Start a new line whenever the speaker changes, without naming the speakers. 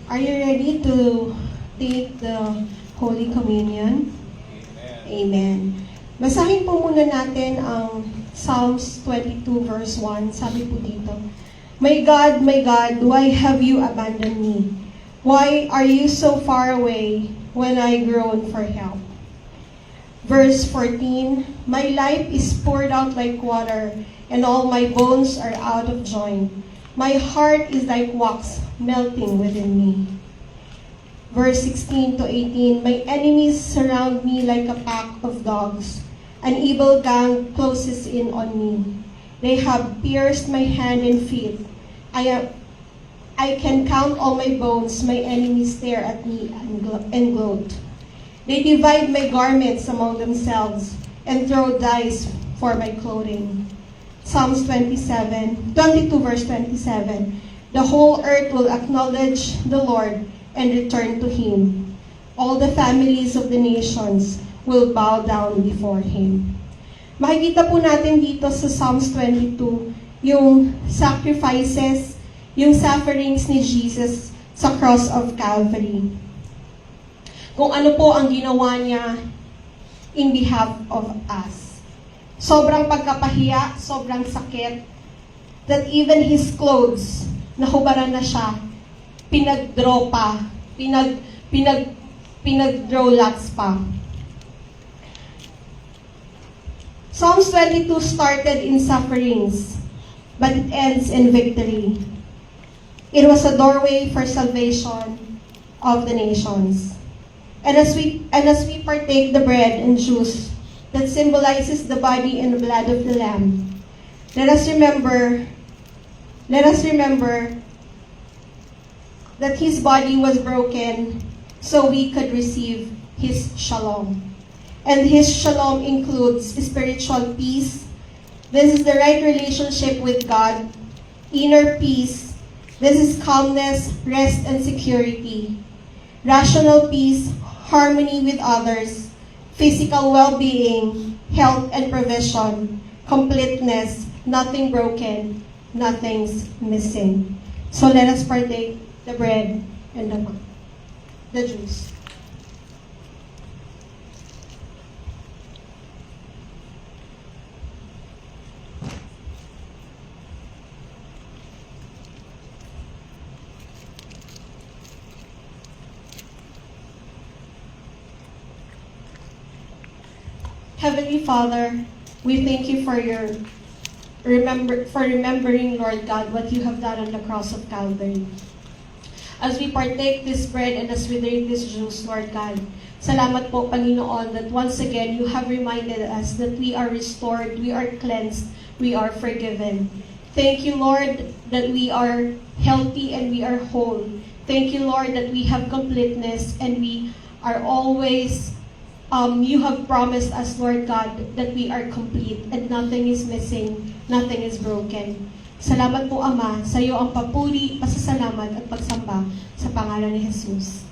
Are you ready to take the Holy Communion? Amen. Basahin po muna natin ang Psalms 22 verse 1. Sabi po dito, my God, why have you abandoned me? Why are you so far away when I groan for help? Verse 14, my life is poured out like water, and all my bones are out of joint. My heart is like wax melting within me. Verse 16 to 18, my enemies surround me like a pack of dogs. An evil gang closes in on me. They have pierced my hand and feet. I can count all my bones. My enemies stare at me and gloat. They divide my garments among themselves and throw dice for my clothing. Psalms 22 verse 27. The whole earth will acknowledge the Lord and return to Him. All the families of the nations will bow down before Him. Makikita po natin dito sa Psalms 22 yung sacrifices, yung sufferings ni Jesus sa cross of Calvary. Kung ano po ang ginawa niya in behalf of us. Sobrang pagkapahiya, sobrang sakit, that even His clothes, nahubaran na siya, pinag-draw pa, pinag-draw lots pa. Psalms 22 started in sufferings, but it ends in victory. It was a doorway for salvation of the nations. And as we partake the bread and juice that symbolizes the body and the blood of the Lamb, let us remember that His body was broken so we could receive His shalom. And His shalom includes spiritual peace. This is the right relationship with God. Inner peace. This is calmness, rest, and security. Rational peace, harmony with others, physical well-being, health and provision, completeness, nothing broken, nothing's missing. So let us partake the bread and the juice. Heavenly Father, we thank you for remembering, Lord God, what you have done on the cross of Calvary. As we partake this bread and as we drink this juice, Lord God, salamat po, Panginoon, that once again you have reminded us that we are restored, we are cleansed, we are forgiven. Thank you, Lord, that we are healthy and we are whole. Thank you, Lord, that we have completeness and we are always you have promised us, Lord God, that we are complete and nothing is missing, nothing is broken. Salamat po, Ama, sa iyo ang papuri, pasasalamat at pagsamba sa pangalan ni Jesus.